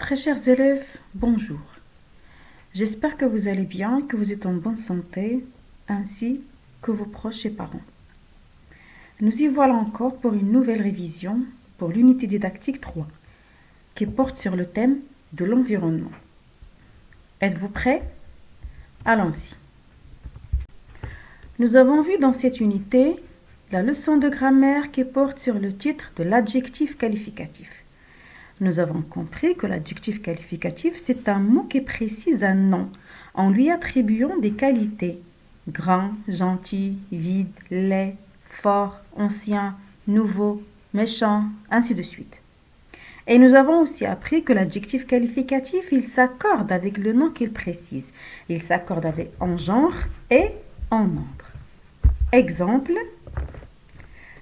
Très chers élèves, bonjour. J'espère que vous allez bien, que vous êtes en bonne santé, ainsi que vos proches et parents. Nous y voilà encore pour une nouvelle révision pour l'unité didactique 3, qui porte sur le thème de l'environnement. Êtes-vous prêts? Allons-y. Nous avons vu dans cette unité la leçon de grammaire qui porte sur le titre de l'adjectif qualificatif. Nous avons compris que l'adjectif qualificatif, c'est un mot qui précise un nom en lui attribuant des qualités. Grand, gentil, vide, laid, fort, ancien, nouveau, méchant, ainsi de suite. Et nous avons aussi appris que l'adjectif qualificatif, il s'accorde avec le nom qu'il précise. Il s'accorde avec en genre et en nombre. Exemple,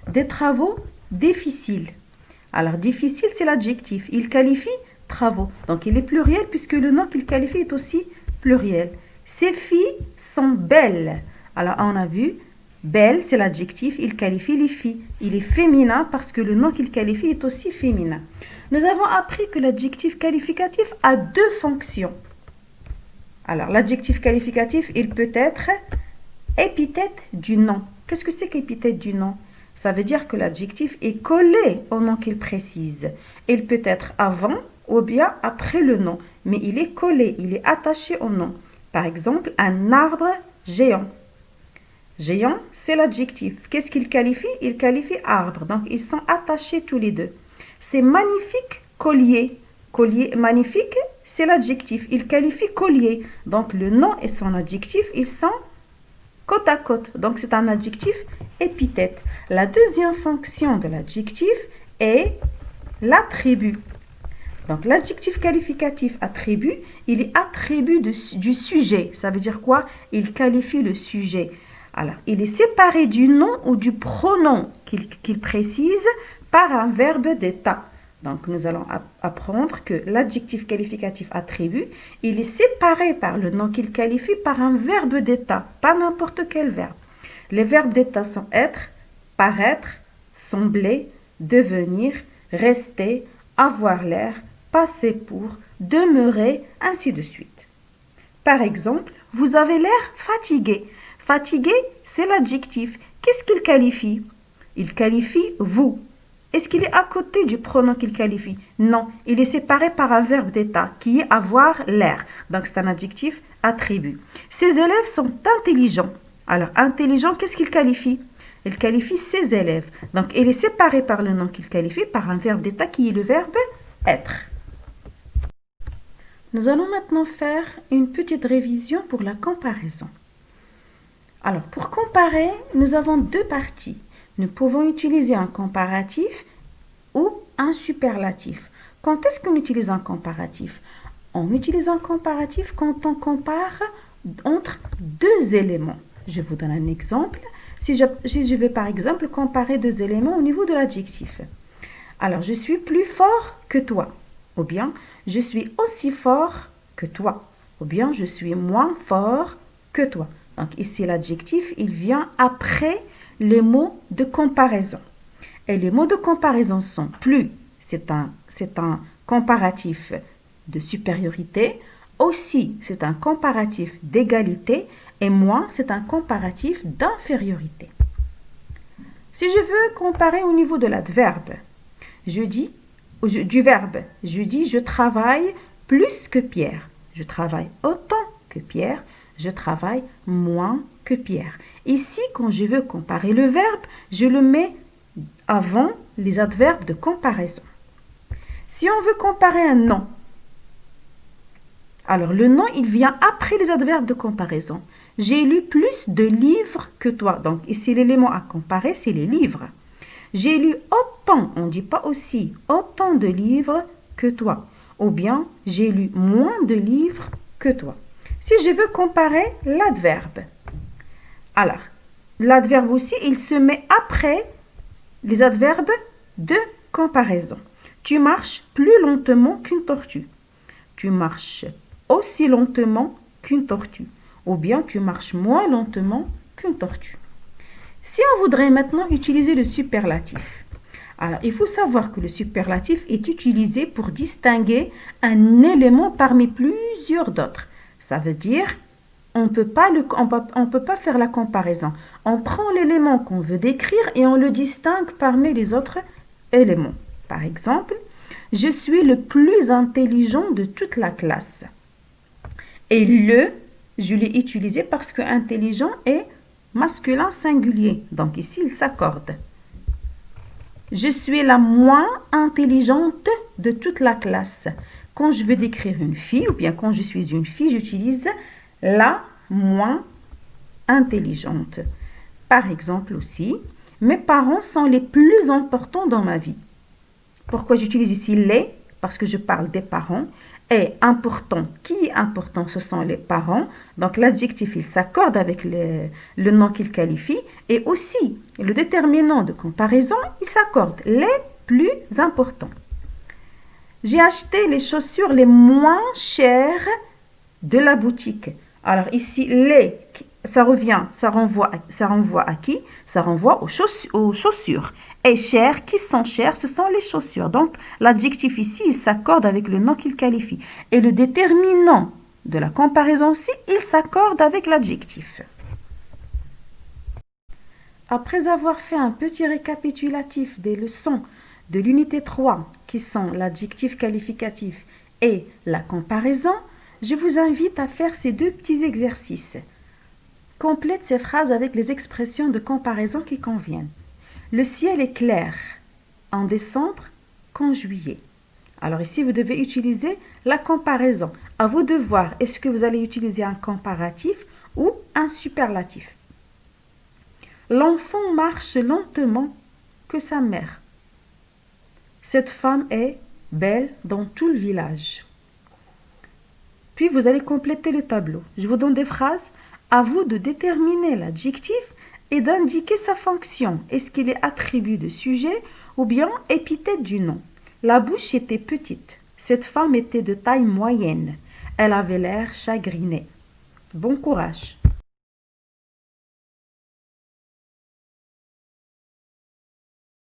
des travaux difficiles. Alors, difficile, c'est l'adjectif. Il qualifie travaux. Donc, il est pluriel puisque le nom qu'il qualifie est aussi pluriel. Ces filles sont belles. Alors, on a vu, belle, c'est l'adjectif. Il qualifie les filles. Il est féminin parce que le nom qu'il qualifie est aussi féminin. Nous avons appris que l'adjectif qualificatif a deux fonctions. Alors, l'adjectif qualificatif, il peut être épithète du nom. Qu'est-ce que c'est qu'épithète du nom? Ça veut dire que l'adjectif est collé au nom qu'il précise. Il peut être avant ou bien après le nom, mais il est collé, il est attaché au nom. Par exemple, un arbre géant. Géant, c'est l'adjectif. Qu'est-ce qu'il qualifie? Il qualifie arbre, donc ils sont attachés tous les deux. C'est magnifique collier. Collier magnifique, c'est l'adjectif. Il qualifie collier. Donc le nom et son adjectif, ils sont côte à côte. Donc c'est un adjectif épithète. La deuxième fonction de l'adjectif est l'attribut. Donc l'adjectif qualificatif attribut, il est attribut du sujet. Ça veut dire quoi? Il qualifie le sujet. Alors, il est séparé du nom ou du pronom qu'il précise par un verbe d'état. Donc, nous allons apprendre que l'adjectif qualificatif attribut, il est séparé par le nom qu'il qualifie par un verbe d'état, pas n'importe quel verbe. Les verbes d'état sont être, paraître, sembler, devenir, rester, avoir l'air, passer pour, demeurer, ainsi de suite. Par exemple, vous avez l'air fatigué. Fatigué, c'est l'adjectif. Qu'est-ce qu'il qualifie? Il qualifie vous. Est-ce qu'il est à côté du pronom qu'il qualifie? Non, il est séparé par un verbe d'état qui est avoir l'air. Donc c'est un adjectif attribut. Ces élèves sont intelligents. Alors intelligent, qu'est-ce qu'il qualifie? Il qualifie ses élèves. Donc il est séparé par le nom qu'il qualifie par un verbe d'état qui est le verbe être. Nous allons maintenant faire une petite révision pour la comparaison. Alors pour comparer, nous avons deux parties. Nous pouvons utiliser un comparatif ou un superlatif. Quand est-ce qu'on utilise un comparatif? On utilise un comparatif quand on compare entre deux éléments. Je vous donne un exemple. Si je veux par exemple comparer deux éléments au niveau de l'adjectif. Alors, je suis plus fort que toi. Ou bien, je suis aussi fort que toi. Ou bien, je suis moins fort que toi. Donc ici, l'adjectif, il vient après les mots de comparaison. Et les mots de comparaison sont plus, c'est un comparatif de supériorité, aussi c'est un comparatif d'égalité, et moins c'est un comparatif d'infériorité. Si je veux comparer au niveau de l'adverbe, du verbe, je dis je travaille plus que Pierre. Je travaille autant que Pierre, je travaille moins que Pierre. Ici, quand je veux comparer le verbe, je le mets avant les adverbes de comparaison. Si on veut comparer un nom, alors le nom, il vient après les adverbes de comparaison. J'ai lu plus de livres que toi. Donc ici, l'élément à comparer, c'est les livres. J'ai lu autant, on ne dit pas aussi, autant de livres que toi. Ou bien, j'ai lu moins de livres que toi. Si je veux comparer l'adverbe, alors, l'adverbe aussi, il se met après les adverbes de comparaison. Tu marches plus lentement qu'une tortue. Tu marches aussi lentement qu'une tortue. Ou bien, tu marches moins lentement qu'une tortue. Si on voudrait maintenant utiliser le superlatif, Alors, il faut savoir que le superlatif est utilisé pour distinguer un élément parmi plusieurs d'autres. Ça veut dire, on peut pas faire la comparaison. On prend l'élément qu'on veut décrire et on le distingue parmi les autres éléments. Par exemple, je suis le plus intelligent de toute la classe. Et je l'ai utilisé parce que intelligent est masculin singulier. Donc ici, il s'accorde. Je suis la moins intelligente de toute la classe. Quand je veux décrire une fille, ou bien quand je suis une fille, j'utilise la moins intelligente. Par exemple aussi, mes parents sont les plus importants dans ma vie. Pourquoi j'utilise ici les? Parce que je parle des parents. Et important, qui est important? Ce sont les parents. Donc l'adjectif, il s'accorde avec le nom qu'il qualifie. Et aussi, le déterminant de comparaison, il s'accorde les plus importants. J'ai acheté les chaussures les moins chères de la boutique. Alors ici, les, ça renvoie à qui? Ça renvoie aux chaussures. Et chères, qui sont chères? Ce sont les chaussures. Donc, l'adjectif ici, il s'accorde avec le nom qu'il qualifie. Et le déterminant de la comparaison aussi, il s'accorde avec l'adjectif. Après avoir fait un petit récapitulatif des leçons de l'unité 3, qui sont l'adjectif qualificatif et la comparaison, je vous invite à faire ces deux petits exercices. Complète ces phrases avec les expressions de comparaison qui conviennent. Le ciel est clair en décembre qu'en juillet. Alors ici, vous devez utiliser la comparaison. À vous de voir, est-ce que vous allez utiliser un comparatif ou un superlatif. L'enfant marche lentement que sa mère. Cette femme est belle dans tout le village. Puis vous allez compléter le tableau. Je vous donne des phrases. À vous de déterminer l'adjectif et d'indiquer sa fonction. Est-ce qu'il est attribut de sujet ou bien épithète du nom? La bouche était petite. Cette femme était de taille moyenne. Elle avait l'air chagrinée. Bon courage.